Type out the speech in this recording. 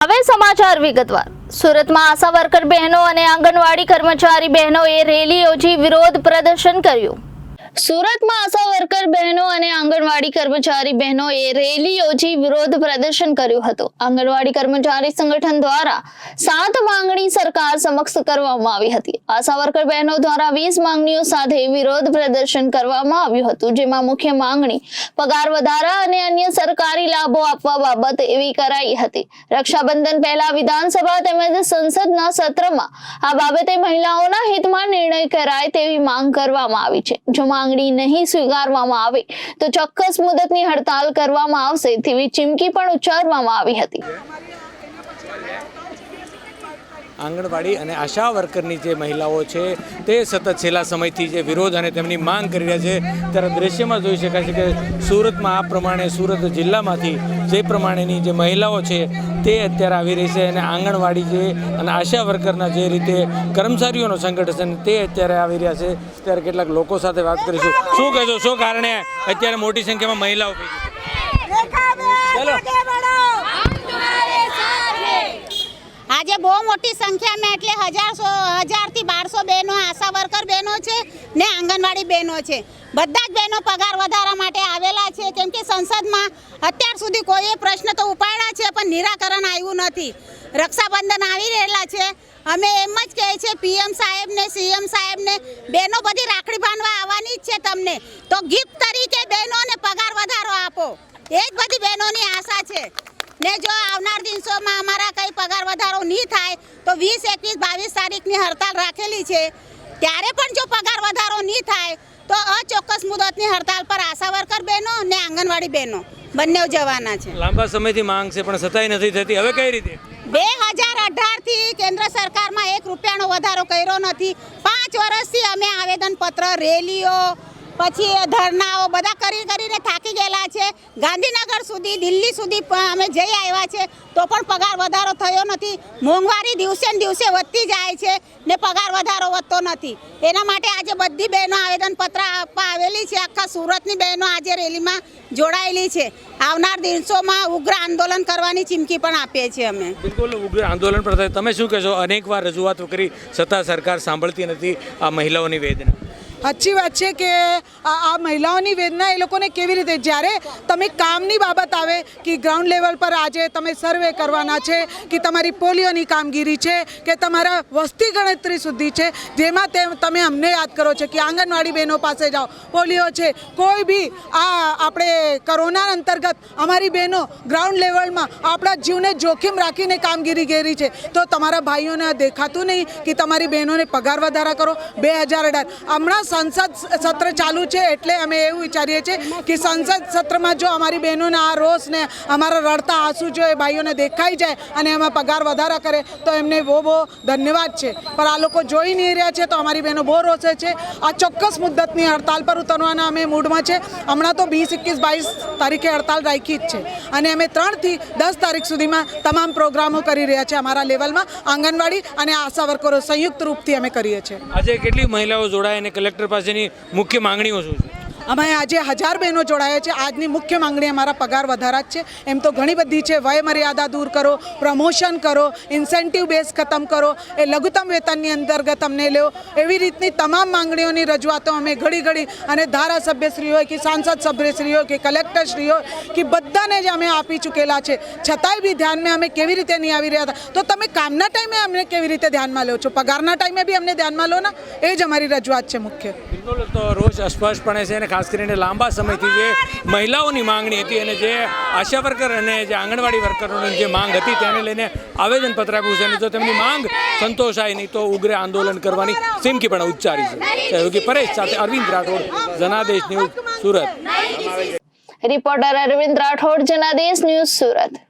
હવે સમાચાર વિગતવાર। સુરતમાં આશા વર્કર બહેનો અને આંગણવાડી કર્મચારી બહેનોએ રેલી યોજી વિરોધ પ્રદર્શન કર્યું। સુરતમાં આશા વર્કર બહેનો અને આંગણવાડી કર્મચારી બહેનોએ રેલી યોજી વિરોધ પ્રદર્શન કર્યું હતું। આંગણવાડી કર્મચારી સંગઠન દ્વારા 7 માંગણી સરકાર સમક્ષ કરવામાં આવી હતી। આશા વર્કર બહેનો દ્વારા 20 માંગણીઓ સાથે વિરોધ પ્રદર્શન કરવામાં આવ્યું હતું, જેમાં મુખ્ય માંગણી પગાર વધારા અને અન્ય સરકારી લાભો આપવા બાબત એવી કરાઈ હતી। રક્ષાબંધન પહેલા વિધાનસભા તેમજ સંસદના સત્રમાં આ બાબતે મહિલાઓના હિતમાં નિર્ણય કરાય તેવી માંગ કરવામાં આવી છે। જો માંગણી નહીં સ્વીકારવામાં આવે તો ચોક્કસ મુદતની હડતાલ કરવામાં આવશે તેવી ચીમકી પણ ઉચ્ચારવામાં આવી હતી। આંગણવાડી અને આશા વર્કરની જે મહિલાઓ છે તે સતત છેલ્લા સમયથી જે વિરોધ અને તેમની માંગ કરી રહ્યા છે, ત્યારે દ્રશ્યમાં જોઈ શકાય છે કે સુરતમાં આ પ્રમાણે સુરત જિલ્લામાંથી જે પ્રમાણેની જે મહિલાઓ છે તે અત્યારે આવી રહી છે અને આંગણવાડી જે અને આશા વર્કરના જે રીતે કર્મચારીઓનો સંગઠન તે અત્યારે આવી રહ્યા છે। ત્યારે કેટલાક લોકો સાથે વાત કરીશું। શું કહેશો, શું કારણે અત્યારે મોટી સંખ્યામાં મહિલાઓ આજે બહુ મોટી સંખ્યામાં એટલે 1000 થી 1200 બહેનો આશા વર્કર બહેનો છે ને આંગણવાડી બહેનો છે। બધા જ બહેનો પગાર વધારા માટે આવેલા છે, કેમ કે સંસદમાં અત્યાર સુધી કોઈ પ્રશ્ન તો ઉપાડ્યા છે પણ નિરાકરણ આવ્યું નથી। રક્ષાબંધન આવી રહેલા છે, અમે એમ જ કહે છે પીએમ સાહેબ ને સીએમ સાહેબ ને બહેનો બધી રાખડી બાંધવા આવવાની જ છે, તમને તો ગિફ્ટ તરીકે બહેનોને પગાર વધારો આપો, એ જ બધી બહેનોની આશા છે। ને જો આવનાર દિવસોમાં અમારા કંઈ પગાર વધારો નહીં થાય તો 20, 21, 22 તારીખની હડતાલ રાખેલી છે। ત્યારે પણ જો પગાર વધારો નહીં થાય તો અચોક્કસ મુદતની હડતાલ પર આશા વર્કર બહેનો ને આંગણવાડી બહેનો બંને જવાના છે। લાંબા સમયથી માંગ છે પણ સતાઈ નથી થતી, હવે કઈ રીતે? 2018 થી કેન્દ્ર સરકારમાં 1 રૂપિયાનો વધારો કર્યો નથી। 5 વર્ષથી અમે આવેદનપત્ર, રેલીઓ, પછી ધરનાઓ બધા કરીને થાકી ગયેલા છે। ગાંધીનગર સુધી, દિલ્હી સુધી અમે જઈ આવ્યા છે તો પણ પગાર વધારો થયો નથી। મોંઘવારી દિવસે ને દિવસે વધતી જાય છે ને પગાર વધારો વધતો નથી। એના માટે આજે બધી બહેનો આવેદનપત્ર આપવા આવેલી છે। આખા સુરતની બહેનો આજે રેલીમાં જોડાયેલી છે। આવનાર દિવસોમાં ઉગ્ર આંદોલન કરવાની ચીમકી પણ આપીએ છીએ અમે। બિલકુલ ઉગ્ર આંદોલન પર થાય। તમે શું કહેશો? અનેકવાર રજૂઆતો કરી છતાં સરકાર સાંભળતી નથી આ મહિલાઓની વેદના। સાચી વાત છે કે આ મહિલાઓની વેદના એ લોકોને કેવી રીતે, જ્યારે તમે કામની બાબત આવે કે ગ્રાઉન્ડ લેવલ પર આજે તમે સર્વે કરવાના છે કે તમારી પોલિયોની કામગીરી છે કે તમારા વસ્તી ગણતરી સુધી છે, જેમાં તમે અમને યાદ કરો છો કે આંગણવાડી બહેનો પાસે જાઓ, પોલિયો છે, કોઈ બી આપણે કોરોના અંતર્ગત અમારી બહેનો ગ્રાઉન્ડ લેવલમાં આપણા જીવને જોખમ રાખીને કામગીરી કરી છે, તો તમારા ભાઈઓને દેખાતું નહીં કે તમારી બહેનોને પગાર વધારા કરો। 2018 હમણાં સંસદ સત્ર ચાલુ છે એટલે અમે એવું વિચારીએ છીએ કે સંસદ સત્રમાં જો અમારી બહેનોના આ રોષ ને અમારા રડતા આંસુ જો એ ભાઈઓને દેખાઈ જાય અને એમાં પગાર વધારા કરે તો એમને બહુ ધન્યવાદ છે। પણ આ લોકો જોઈ નહીં રહ્યા છે તો અમારી બહેનો બહુ રોષે છે। આ ચોક્કસ મુદ્દતની હડતાલ પર ઉતરવાના અમે મૂડમાં છે। હમણાં તો 20, 21, 22 તારીખે હડતાલ રાખી જ છે અને અમે 3 થી 10 તારીખ સુધીમાં તમામ પ્રોગ્રામો કરી રહ્યા છે અમારા લેવલમાં। આંગણવાડી અને આશા વર્કરો સંયુક્ત રૂપથી અમે કરીએ છીએ। આજે કેટલી મહિલાઓ જોડાય અને કલેક્ટર પાસેની મુખ્ય માંગણીઓ શું છે? અમે આજે 1000 બહેનો જોડાયા છે। આજની મુખ્ય માંગણી અમારા પગાર વધારા જ છે। એમ તો ઘણી બધી છે, વય મર્યાદા દૂર કરો, પ્રમોશન કરો, ઇન્સેન્ટિવ બેઝ ખતમ કરો, એ લઘુત્તમ વેતનની અંતર્ગત અમને લો, એવી રીતની તમામ માંગણીઓની રજૂઆતો અમે ઘડી અને ધારાસભ્યશ્રી હોય કે સાંસદ સભ્યશ્રી હોય કે કલેક્ટરશ્રી હોય કે બધાને જ અમે આપી ચૂકેલા છે। છતાંય બી ધ્યાનમાં અમે કેવી રીતે નહીં આવી રહ્યા હતા, તો તમે કામના ટાઈમે અમને કેવી રીતે ધ્યાનમાં લો છો, પગારના ટાઈમે બી અમને ધ્યાનમાં લો ને, એ જ અમારી રજૂઆત છે મુખ્ય। બિલકુલ, તો રોજ અસ્પષ્ટપણે છે અને ખાસ કરીને લાંબા સમયથી જે મહિલાઓની માંગણી હતી અને જે આશા વર્કર અને જે આંગણવાડી વર્કરોની જે માંગ હતી તેને લઈને આવેદનપત્ર આપ્યું છે અને જો તેમની માંગ સંતોષાય નહીં તો ઉગ્ર આંદોલન કરવાની ચીમકી પણ ઉચ્ચારી છે। સહયોગી પરેશ સાથે Arvind Rathod, Janadesh news, Surat. Reporter Arvind Rathod, Janadesh news, Surat.